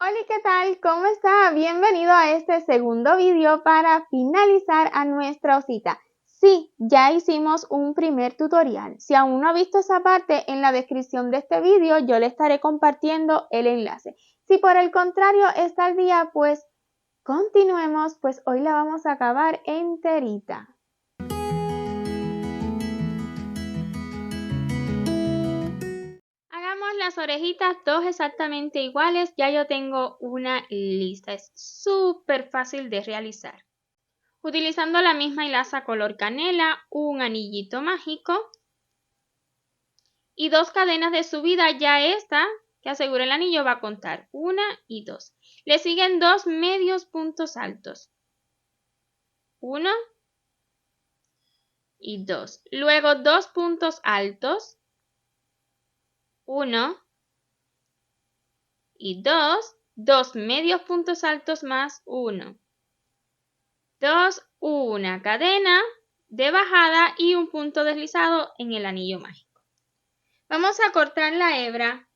Hola, ¿qué tal? ¿Cómo está? Bienvenido a este segundo vídeo para finalizar a nuestra osita. Sí, ya hicimos un primer tutorial. Si aún no ha visto esa parte, en la descripción de este vídeo yo le estaré compartiendo el enlace. Si por el contrario está al día, pues continuemos, pues hoy la vamos a acabar enterita. Hagamos las orejitas dos exactamente iguales. Ya yo tengo una lista. Es súper fácil de realizar. Utilizando la misma hilaza color canela, un anillito mágico y dos cadenas de subida. Ya esta que asegura el anillo va a contar 1 y 2. Le siguen dos medios puntos altos. 1 y 2. Luego dos puntos altos. 1 y 2. Dos medios puntos altos más 1. 2, una cadena de bajada y un punto deslizado en el anillo mágico. Vamos a cortar la hebra,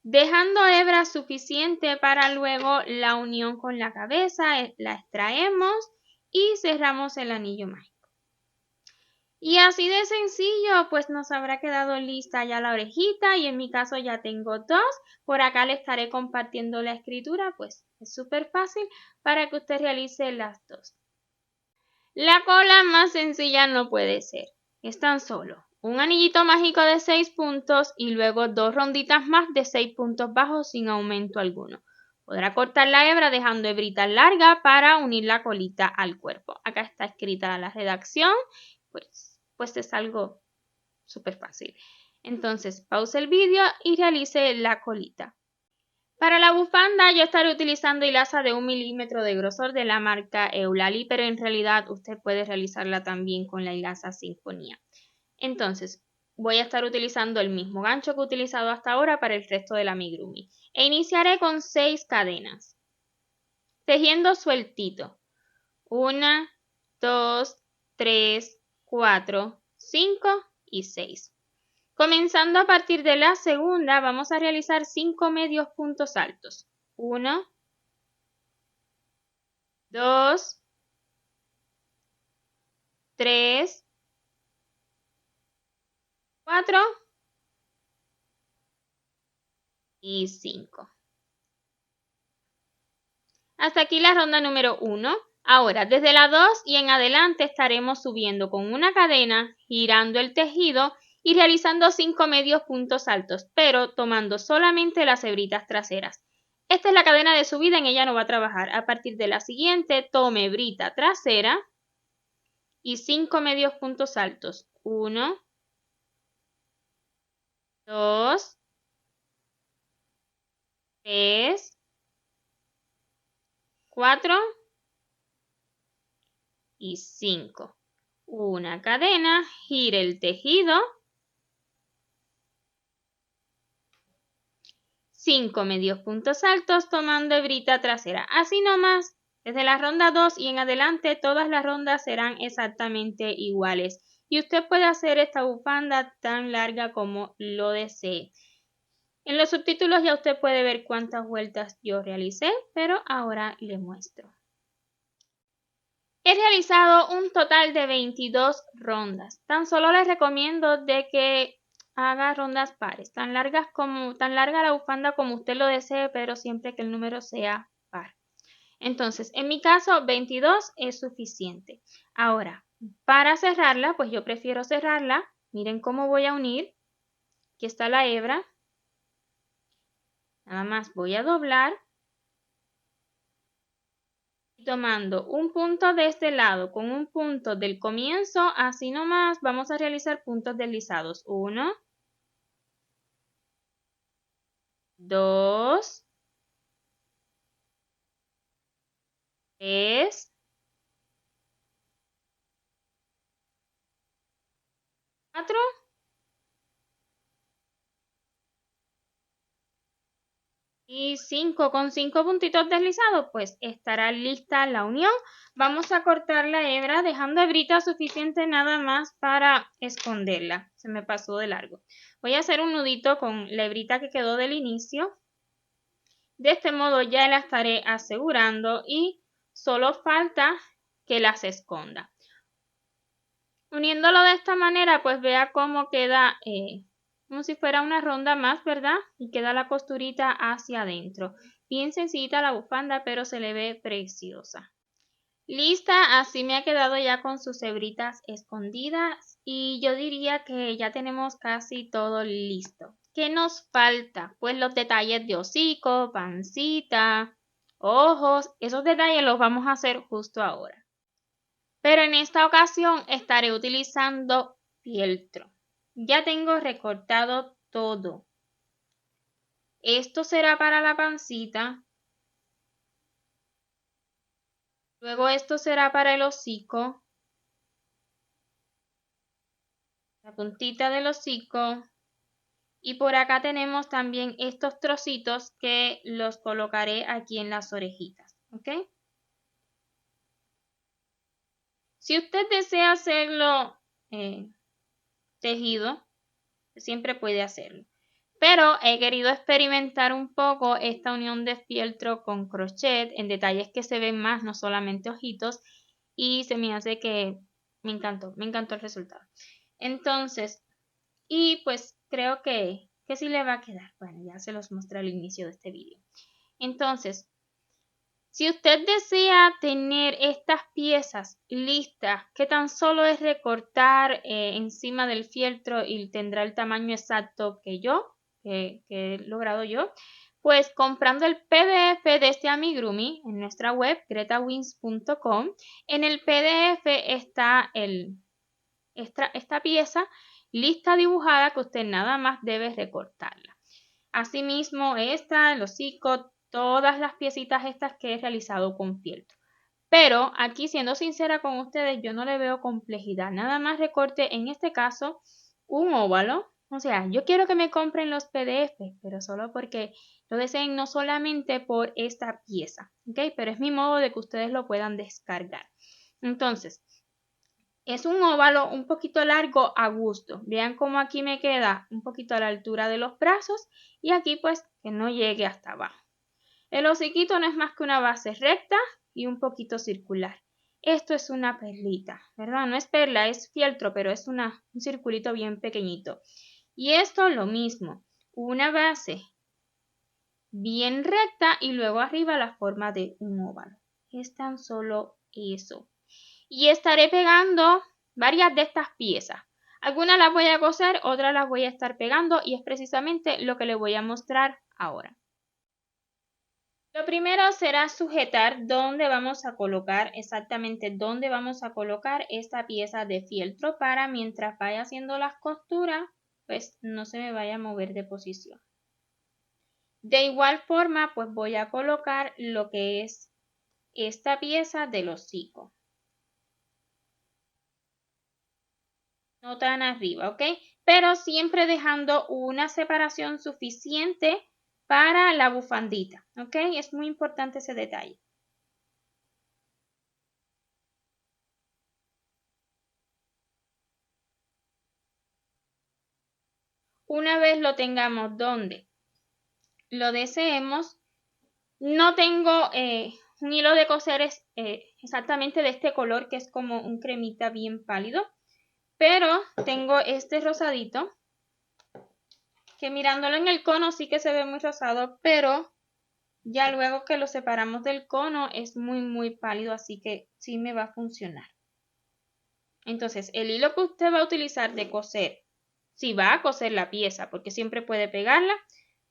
dejando hebra suficiente para luego la unión con la cabeza. La extraemos y cerramos el anillo mágico. Y así de sencillo, pues nos habrá quedado lista ya la orejita, y en mi caso ya tengo dos. Por acá le estaré compartiendo la escritura, pues es súper fácil para que usted realice las dos. La cola más sencilla no puede ser. Es tan solo un anillito mágico de 6 puntos y luego dos ronditas más de 6 puntos bajos sin aumento alguno. Podrá cortar la hebra dejando hebrita larga para unir la colita al cuerpo. Acá está escrita la redacción, pues es algo súper fácil. Entonces, pause el vídeo y realice la colita. Para la bufanda yo estaré utilizando hilaza de 1 milímetro de grosor de la marca Eulalie, pero en realidad usted puede realizarla también con la hilaza Sinfonía. Entonces, voy a estar utilizando el mismo gancho que he utilizado hasta ahora para el resto del amigurumi. E iniciaré con 6 cadenas, tejiendo sueltito. 1, 2, 3, 4, 5 y 6. Comenzando a partir de la segunda, vamos a realizar 5 medios puntos altos. 1, 2, 3, 4 y 5. Hasta aquí la ronda número 1. Ahora, desde la 2 y en adelante estaremos subiendo con una cadena, girando el tejido y realizando 5 medios puntos altos, pero tomando solamente las hebritas traseras. Esta es la cadena de subida, en ella no va a trabajar. A partir de la siguiente, tome hebrita trasera y 5 medios puntos altos. 1, 2, 3, 4 y 5. Una cadena, gire el tejido, 5 medios puntos altos tomando hebrita trasera. Así nomás, desde la ronda 2 y en adelante todas las rondas serán exactamente iguales. Y usted puede hacer esta bufanda tan larga como lo desee. En los subtítulos ya usted puede ver cuántas vueltas yo realicé, pero ahora le muestro. He realizado un total de 22 rondas. Tan solo les recomiendo de que haga rondas pares, tan larga la bufanda como usted lo desee, pero siempre que el número sea par. Entonces, en mi caso, 22 es suficiente. Ahora, para cerrarla, pues yo prefiero cerrarla. Miren cómo voy a unir. Aquí está la hebra. Nada más voy a doblar. Tomando un punto de este lado con un punto del comienzo, así nomás vamos a realizar puntos deslizados. 1, 2, 3, 4 y 5. Con 5 puntitos deslizados, pues estará lista la unión. Vamos a cortar la hebra dejando hebrita suficiente nada más para esconderla. Se me pasó de largo. Voy a hacer un nudito con la hebrita que quedó del inicio. De este modo ya la estaré asegurando y solo falta que las esconda. Uniéndolo de esta manera, pues vea cómo queda como si fuera una ronda más, ¿verdad? Y queda la costurita hacia adentro. Bien sencillita la bufanda, pero se le ve preciosa. Lista, así me ha quedado ya con sus hebritas escondidas y yo diría que ya tenemos casi todo listo. ¿Qué nos falta? Pues los detalles de hocico, pancita, ojos, esos detalles los vamos a hacer justo ahora. Pero en esta ocasión estaré utilizando fieltro. Ya tengo recortado todo. Esto será para la pancita. Luego esto será para el hocico. La puntita del hocico. Y por acá tenemos también estos trocitos que los colocaré aquí en las orejitas. ¿Ok? Si usted desea hacerlo tejido, siempre puede hacerlo. Pero he querido experimentar un poco esta unión de fieltro con crochet en detalles que se ven más, no solamente ojitos, y se me hace que me encantó el resultado. Entonces, y pues creo que sí le va a quedar. Bueno, ya se los mostré al inicio de este vídeo. Entonces, si usted desea tener estas piezas listas, que tan solo es recortar encima del fieltro y tendrá el tamaño exacto que he logrado yo, pues comprando el PDF de este amigurumi en nuestra web, gretawins.com, en el PDF está esta pieza lista dibujada que usted nada más debe recortarla. Asimismo, esta, el hocico, todas las piecitas estas que he realizado con fieltro. Pero aquí, siendo sincera con ustedes, yo no le veo complejidad. Nada más recorte, en este caso, un óvalo. O sea, yo quiero que me compren los PDF, pero solo porque lo deseen, no solamente por esta pieza. ¿Ok? Pero es mi modo de que ustedes lo puedan descargar. Entonces, es un óvalo un poquito largo a gusto. Vean cómo aquí me queda un poquito a la altura de los brazos y aquí pues que no llegue hasta abajo. El hociquito no es más que una base recta y un poquito circular. Esto es una perlita, ¿verdad? No es perla, es fieltro, pero es un circulito bien pequeñito. Y esto lo mismo, una base bien recta y luego arriba la forma de un óvalo. Es tan solo eso. Y estaré pegando varias de estas piezas. Algunas las voy a coser, otras las voy a estar pegando y es precisamente lo que les voy a mostrar ahora. Lo primero será sujetar dónde vamos a colocar, exactamente dónde vamos a colocar esta pieza de fieltro para mientras vaya haciendo las costuras, pues no se me vaya a mover de posición. De igual forma, pues voy a colocar lo que es esta pieza del hocico. No tan arriba, ¿ok? Pero siempre dejando una separación suficiente para la bufandita, ¿ok? Es muy importante ese detalle. Una vez lo tengamos donde lo deseemos, no tengo un hilo de coser exactamente de este color que es como un cremita bien pálido, pero tengo este rosadito que mirándolo en el cono sí que se ve muy rosado, pero ya luego que lo separamos del cono es muy pálido, así que sí me va a funcionar. Entonces, el hilo que usted va a utilizar de coser, si va a coser la pieza, porque siempre puede pegarla,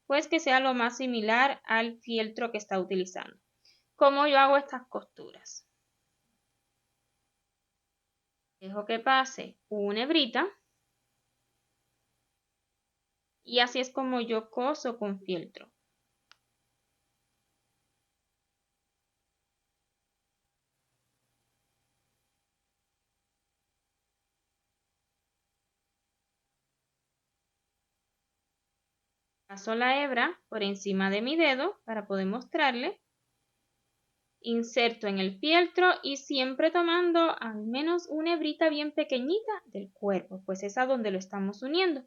pues que sea lo más similar al fieltro que está utilizando. ¿Cómo yo hago estas costuras? Dejo que pase una hebrita y así es como yo coso con fieltro. Paso la hebra por encima de mi dedo para poder mostrarle. Inserto en el fieltro y siempre tomando al menos una hebrita bien pequeñita del cuerpo, pues es a donde lo estamos uniendo.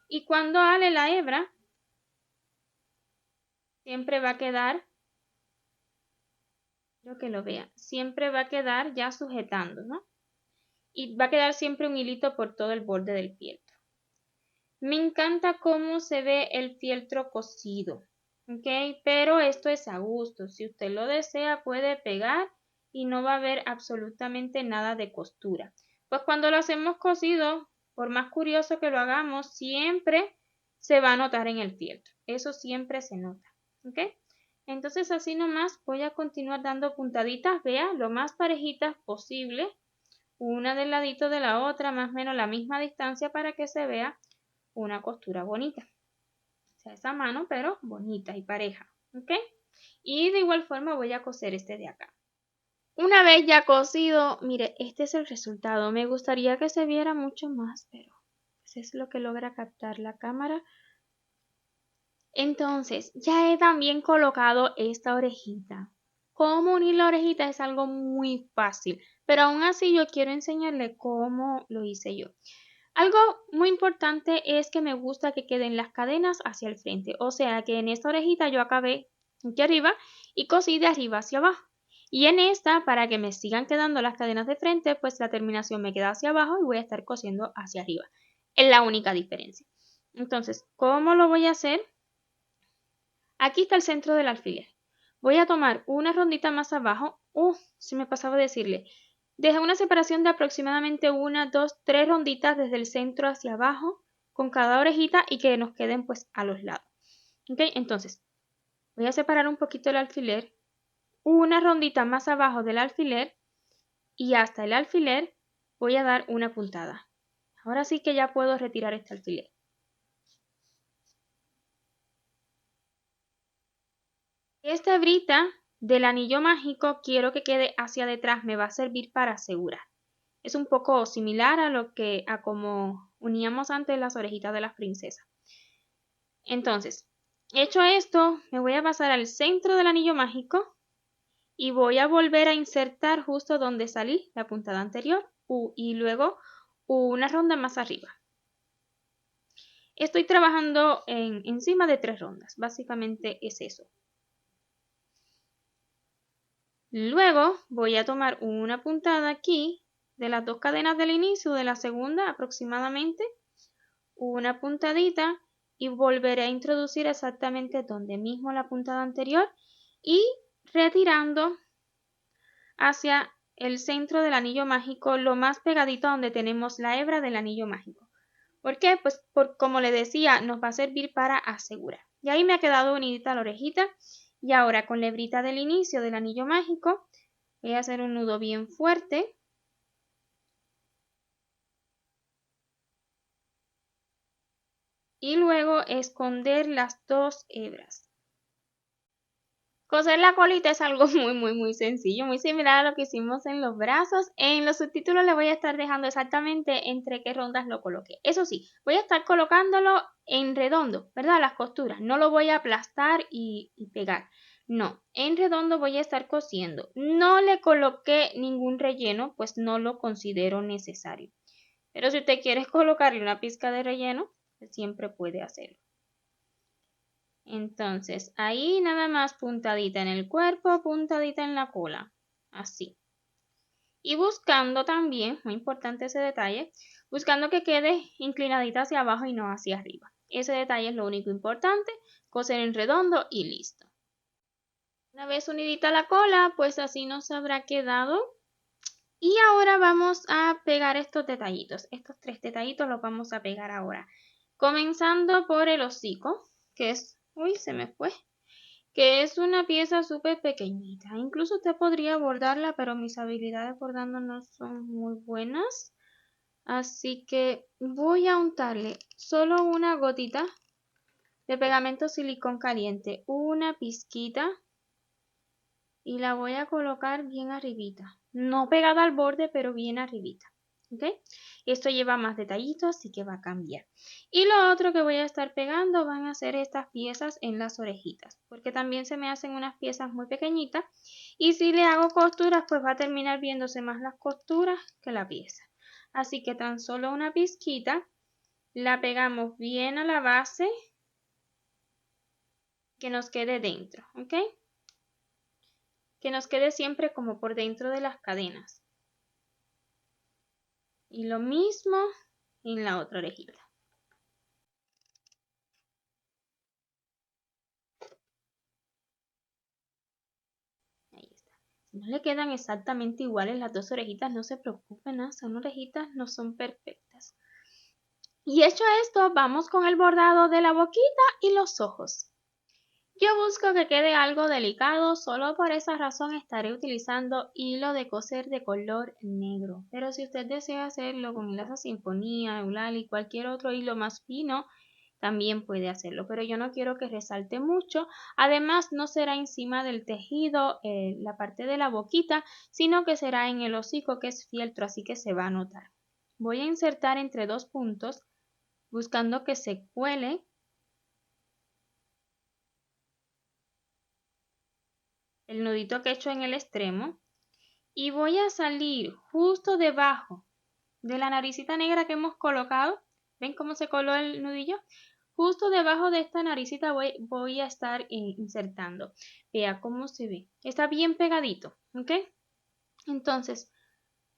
Y cuando ale la hebra, siempre va a quedar, quiero que lo vean, siempre va a quedar ya sujetando, ¿no? Y va a quedar siempre un hilito por todo el borde del fieltro. Me encanta cómo se ve el fieltro cosido, ¿ok? Pero esto es a gusto. Si usted lo desea, puede pegar y no va a haber absolutamente nada de costura. Pues cuando lo hacemos cosido, por más curioso que lo hagamos, siempre se va a notar en el fieltro. Eso siempre se nota, ¿ok? Entonces así nomás voy a continuar dando puntaditas, vea, lo más parejitas posible, una del ladito de la otra, más o menos la misma distancia para que se vea una costura bonita. O sea, esa mano, pero bonita y pareja, ¿ok? Y de igual forma voy a coser este de acá. Una vez ya cosido, mire, este es el resultado. Me gustaría que se viera mucho más, pero pues es lo que logra captar la cámara. Entonces, ya he también colocado esta orejita. Cómo unir la orejita es algo muy fácil, pero aún así yo quiero enseñarle cómo lo hice yo. Algo muy importante es que me gusta que queden las cadenas hacia el frente, o sea que en esta orejita yo acabé aquí arriba y cosí de arriba hacia abajo. Y en esta, para que me sigan quedando las cadenas de frente, pues la terminación me queda hacia abajo y voy a estar cosiendo hacia arriba. Es la única diferencia. Entonces, ¿cómo lo voy a hacer? Aquí está el centro del alfiler. Voy a tomar una rondita más abajo. Se me pasaba decirle. Deja una separación de aproximadamente 1, 2, 3 ronditas desde el centro hacia abajo con cada orejita y que nos queden pues a los lados. ¿Ok? Entonces, voy a separar un poquito el alfiler, una rondita más abajo del alfiler y hasta el alfiler voy a dar una puntada. Ahora sí que ya puedo retirar este alfiler. Esta hebrita del anillo mágico quiero que quede hacia detrás, me va a servir para asegurar. Es un poco similar a como uníamos antes las orejitas de las princesas. Entonces, hecho esto, me voy a pasar al centro del anillo mágico y voy a volver a insertar justo donde salí la puntada anterior y luego una ronda más arriba. Estoy trabajando encima de 3 rondas, básicamente es eso. Luego voy a tomar una puntada aquí de las 2 cadenas del inicio de la segunda aproximadamente, una puntadita y volveré a introducir exactamente donde mismo la puntada anterior y retirando hacia el centro del anillo mágico lo más pegadito donde tenemos la hebra del anillo mágico. ¿Por qué? Pues como le decía, nos va a servir para asegurar. Y ahí me ha quedado unidita la orejita. Y ahora con la hebrita del inicio del anillo mágico voy a hacer un nudo bien fuerte. Y luego esconder las 2 hebras. Coser la colita es algo muy sencillo, muy similar a lo que hicimos en los brazos. En los subtítulos le voy a estar dejando exactamente entre qué rondas lo coloqué. Eso sí, voy a estar colocándolo en redondo, ¿verdad? Las costuras. No lo voy a aplastar y pegar. No, en redondo voy a estar cosiendo. No le coloqué ningún relleno, pues no lo considero necesario. Pero si usted quiere colocarle una pizca de relleno, pues siempre puede hacerlo. Entonces, ahí nada más puntadita en el cuerpo, puntadita en la cola, así. Y buscando también, muy importante ese detalle, buscando que quede inclinadita hacia abajo y no hacia arriba. Ese detalle es lo único importante, coser en redondo y listo. Una vez unidita la cola, pues así nos habrá quedado. Y ahora vamos a pegar estos detallitos. Estos 3 detallitos los vamos a pegar ahora. Comenzando por el hocico, que es... Uy, se me fue. Que es una pieza súper pequeñita. Incluso usted podría bordarla, pero mis habilidades bordando no son muy buenas. Así que voy a untarle solo una gotita de pegamento silicón caliente, una pizquita, y la voy a colocar bien arribita. No pegada al borde, pero bien arribita. ¿Ok? Esto lleva más detallitos, así que va a cambiar. Y lo otro que voy a estar pegando van a ser estas piezas en las orejitas, porque también se me hacen unas piezas muy pequeñitas y si le hago costuras, pues va a terminar viéndose más las costuras que la pieza. Así que tan solo una pizquita, la pegamos bien a la base que nos quede dentro, ¿ok? Que nos quede siempre como por dentro de las cadenas. Y lo mismo en la otra orejita. Ahí está. Si no le quedan exactamente iguales las dos orejitas, no se preocupen, ¿no? Son orejitas, no son perfectas. Y hecho esto, vamos con el bordado de la boquita y los ojos. Yo busco que quede algo delicado, solo por esa razón estaré utilizando hilo de coser de color negro. Pero si usted desea hacerlo con hilaza sinfonía, eulal y cualquier otro hilo más fino, también puede hacerlo. Pero yo no quiero que resalte mucho. Además, no será encima del tejido, la parte de la boquita, sino que será en el hocico, que es fieltro, así que se va a notar. Voy a insertar entre dos puntos, buscando que se cuele el nudito que he hecho en el extremo y voy a salir justo debajo de la naricita negra que hemos colocado. ¿Ven cómo se coló el nudillo? Justo debajo de esta naricita voy a estar insertando. Vea cómo se ve. Está bien pegadito, ¿ok? Entonces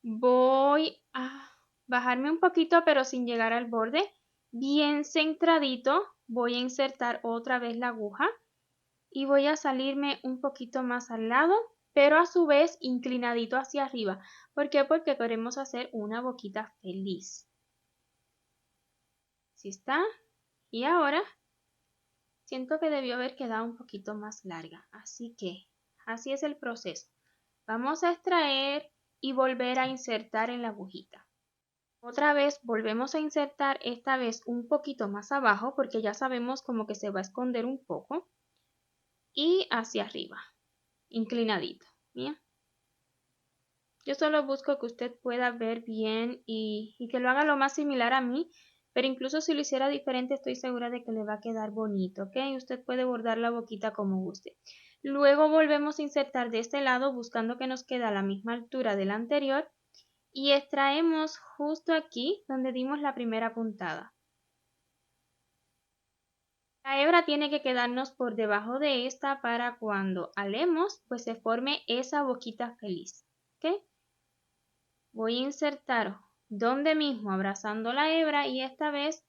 voy a bajarme un poquito pero sin llegar al borde. Bien centradito voy a insertar otra vez la aguja y voy a salirme un poquito más al lado, pero a su vez inclinadito hacia arriba. ¿Por qué? Porque queremos hacer una boquita feliz. ¿Sí está? Y ahora siento que debió haber quedado un poquito más larga, así que así es el proceso. Vamos a extraer y volver a insertar en la agujita. Otra vez volvemos a insertar, esta vez un poquito más abajo porque ya sabemos como que se va a esconder un poco y hacia arriba, inclinadito. ¿Bien? Yo solo busco que usted pueda ver bien y que lo haga lo más similar a mí, pero incluso si lo hiciera diferente estoy segura de que le va a quedar bonito, ¿ok? Usted puede bordar la boquita como guste. Luego volvemos a insertar de este lado buscando que nos quede a la misma altura del anterior y extraemos justo aquí donde dimos la primera puntada. La hebra tiene que quedarnos por debajo de esta para cuando alemos pues se forme esa boquita feliz, ¿ok? Voy a insertar donde mismo abrazando la hebra y esta vez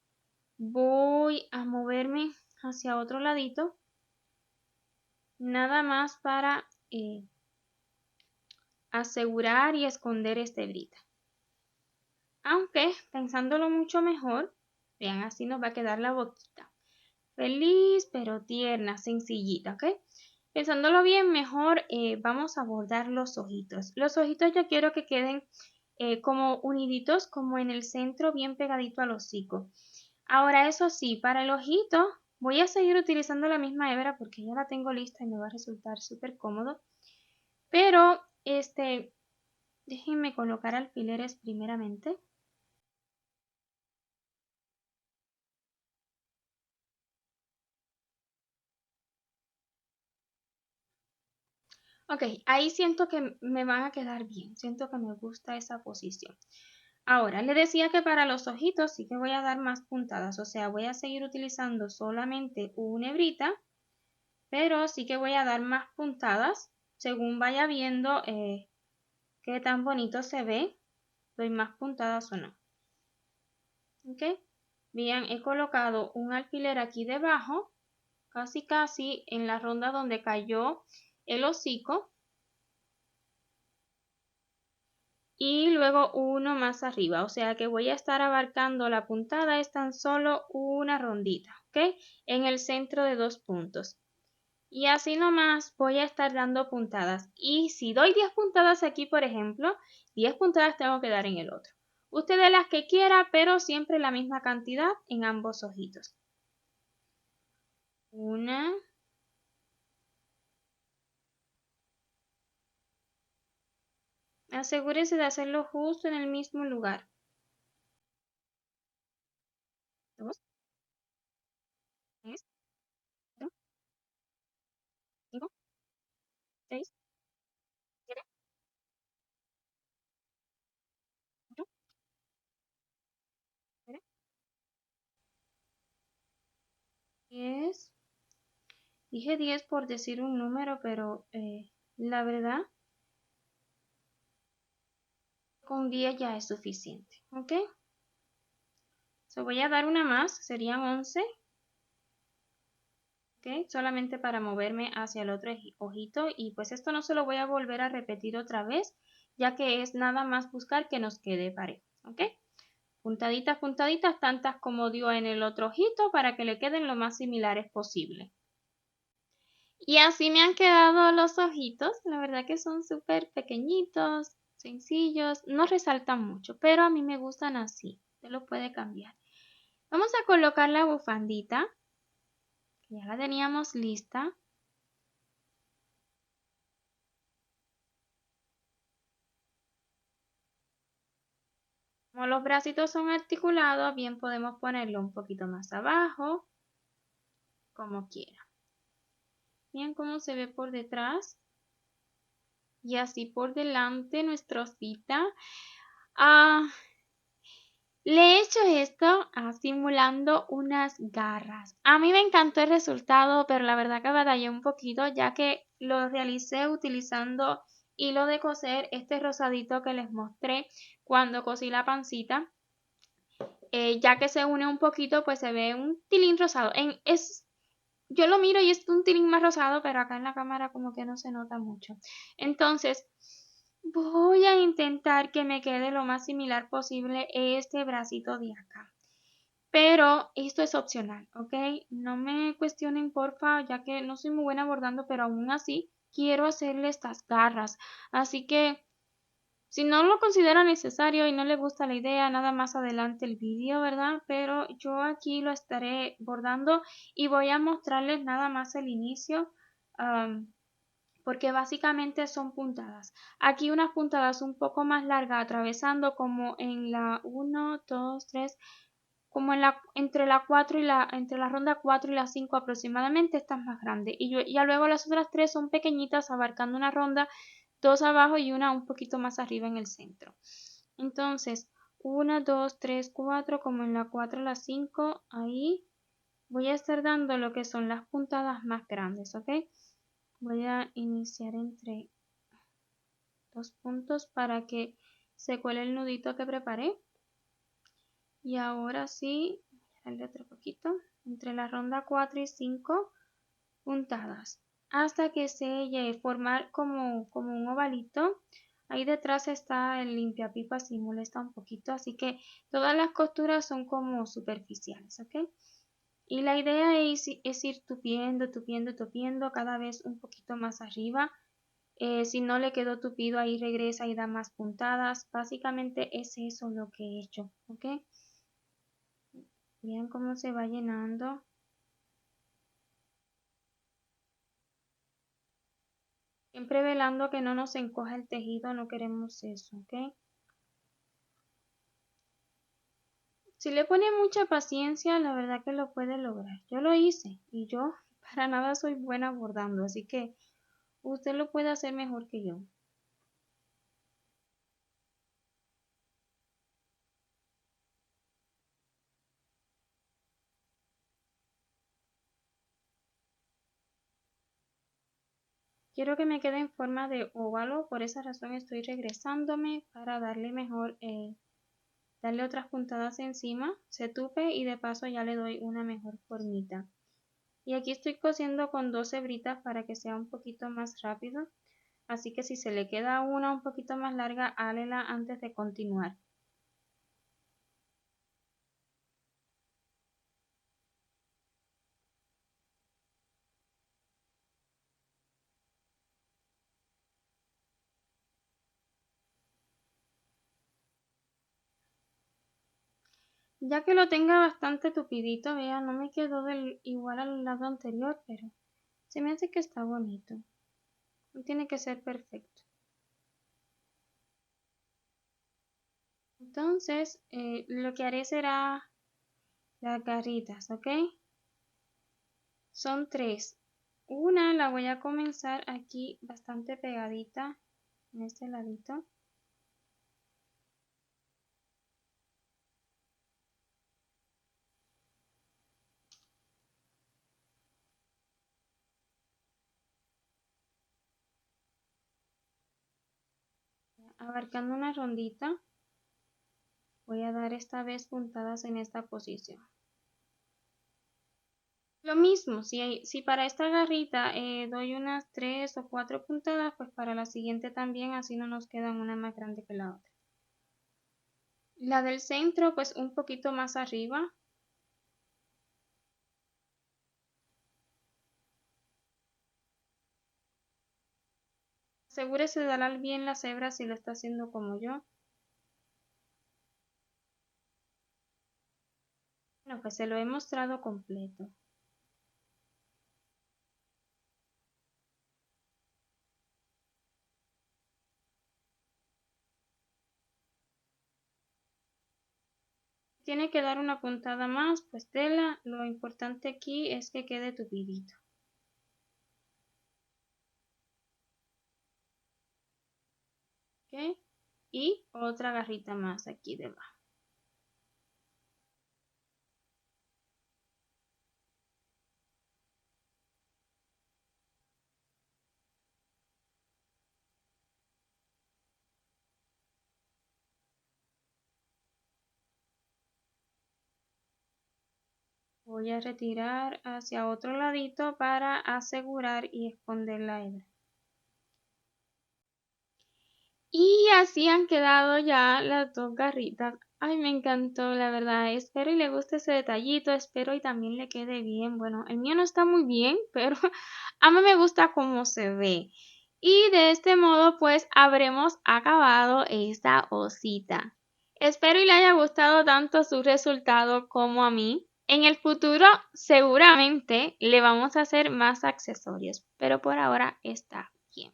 voy a moverme hacia otro ladito nada más para asegurar y esconder esta hebrita. Aunque pensándolo mucho mejor, vean, así nos va a quedar la boquita feliz pero tierna, sencillita, ¿ok? Pensándolo bien, mejor vamos a bordar los ojitos. Los ojitos yo quiero que queden como uniditos, como en el centro, bien pegadito al hocico. Ahora, eso sí, para el ojito voy a seguir utilizando la misma hebra porque ya la tengo lista y me va a resultar súper cómodo. Pero, déjenme colocar alfileres primeramente. Ok, ahí siento que me van a quedar bien, siento que me gusta esa posición. Ahora, le decía que para los ojitos sí que voy a dar más puntadas, o sea, voy a seguir utilizando solamente una hebrita, pero sí que voy a dar más puntadas según vaya viendo qué tan bonito se ve, doy más puntadas o no. ¿Ok? Bien, he colocado un alfiler aquí debajo, casi en la ronda donde cayó el hocico. Y luego uno más arriba, o sea que voy a estar abarcando la puntada, es tan solo una rondita, ¿ok? En el centro de dos puntos. Y así nomás voy a estar dando puntadas. Y si doy 10 puntadas aquí, por ejemplo, 10 puntadas tengo que dar en el otro. Usted de las que quiera, pero siempre la misma cantidad en ambos ojitos. Una. Asegúrese de hacerlo justo en el mismo lugar. 2, 3, 4, 5, 6, 7, 8, 9, 10, Dije 10 por decir un número, pero la verdad, con 10 ya es suficiente, ¿ok? So, voy a dar una más, serían 11, ¿ok? Solamente para moverme hacia el otro ojito y pues esto no se lo voy a volver a repetir otra vez, ya que es nada más buscar que nos quede parejo, ¿ok? Puntaditas, puntaditas, tantas como dio en el otro ojito para que le queden lo más similares posible. Y así me han quedado los ojitos, la verdad que son súper pequeñitos, sencillos, no resaltan mucho, pero a mí me gustan así, se lo puede cambiar. Vamos a colocar la bufandita, que ya la teníamos lista. Como los bracitos son articulados, bien podemos ponerlo un poquito más abajo, como quiera. Bien cómo se ve por detrás. Y así por delante nuestra osita. Le he hecho esto simulando unas garras. A mí me encantó el resultado, pero la verdad que batallé un poquito ya que lo realicé utilizando hilo de coser, este rosadito que les mostré cuando cosí la pancita. Ya que se une un poquito, pues se ve un tilín rosado. Yo lo miro y es un tilín más rosado, pero acá en la cámara como que no se nota mucho. Entonces, voy a intentar que me quede lo más similar posible este bracito de acá. Pero esto es opcional, ¿ok? No me cuestionen porfa, ya que no soy muy buena bordando, pero aún así quiero hacerle estas garras. Así que si no lo considera necesario y no le gusta la idea, nada más adelante el vídeo, ¿verdad? Pero yo aquí lo estaré bordando y voy a mostrarles nada más el inicio, porque básicamente son puntadas. Aquí unas puntadas un poco más largas, atravesando como en la 1, 2, 3, como entre la 4 y entre la ronda 4 y la 5 aproximadamente, esta es más grande. Y ya luego las otras tres son pequeñitas, abarcando una ronda, dos abajo y una un poquito más arriba en el centro. Entonces, 1, 2, 3, 4, como en la 4 y la 5, ahí voy a estar dando lo que son las puntadas más grandes, ¿ok? Voy a iniciar entre dos puntos para que se cuele el nudito que preparé. Y ahora sí, voy a darle otro poquito, entre la ronda 4 y 5 puntadas, hasta que se llegue a formar como un ovalito. Ahí detrás está el limpiapipas y molesta un poquito, así que todas las costuras son como superficiales, ¿ok? Y la idea es ir tupiendo, tupiendo, tupiendo cada vez un poquito más arriba. Si no le quedó tupido, ahí regresa y da más puntadas. Básicamente es eso lo que he hecho, ¿ok? Vean cómo se va llenando. Siempre velando que no nos encoja el tejido, no queremos eso, ¿ok? Si le pone mucha paciencia, la verdad que lo puede lograr. Yo lo hice y yo para nada soy buena bordando, así que usted lo puede hacer mejor que yo. Quiero que me quede en forma de óvalo, por esa razón estoy regresándome para darle mejor, darle otras puntadas encima, se tupe y de paso ya le doy una mejor formita. Y aquí estoy cosiendo con 2 hebritas para que sea un poquito más rápido, así que si se le queda una un poquito más larga, hálela antes de continuar. Ya que lo tenga bastante tupidito, vean, no me quedó igual al lado anterior, pero se me hace que está bonito. No tiene que ser perfecto. Entonces, lo que haré será las garritas, ¿ok? Son 3. Una la voy a comenzar aquí bastante pegadita, en este ladito. abarcando una rondita. Voy a dar esta vez puntadas en esta posición. Lo mismo, si para esta garrita doy unas 3 o 4 puntadas, pues para la siguiente también, así no nos quedan una más grande que la otra. La del centro, pues un poquito más arriba. Asegúrese de dar bien las hebras si lo está haciendo como yo. Bueno, pues se lo he mostrado completo. Tiene que dar una puntada más, pues tela. Lo importante aquí es que quede tupidito. ¿Ok? Y otra garrita más aquí debajo. Voy a retirar hacia otro ladito para asegurar y esconder la hebra. Y así han quedado ya las dos garritas. Ay, me encantó, la verdad. Espero y le guste ese detallito, espero y también le quede bien. Bueno, el mío no está muy bien, pero a mí me gusta cómo se ve. Y de este modo, pues, habremos acabado esta osita. Espero y le haya gustado tanto su resultado como a mí. En el futuro, seguramente le vamos a hacer más accesorios, pero por ahora está bien.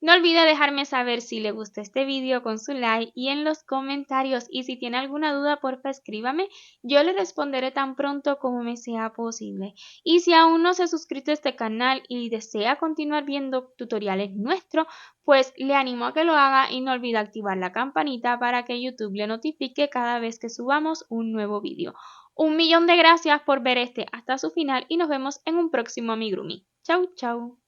No olvide dejarme saber si le gustó este video con su like y en los comentarios, y si tiene alguna duda porfa escríbame, yo le responderé tan pronto como me sea posible. Y si aún no se ha suscrito a este canal y desea continuar viendo tutoriales nuestros, pues le animo a que lo haga y no olvide activar la campanita para que YouTube le notifique cada vez que subamos un nuevo video. Un millón de gracias por ver este hasta su final y nos vemos en un próximo amigurumi. Chau, chau.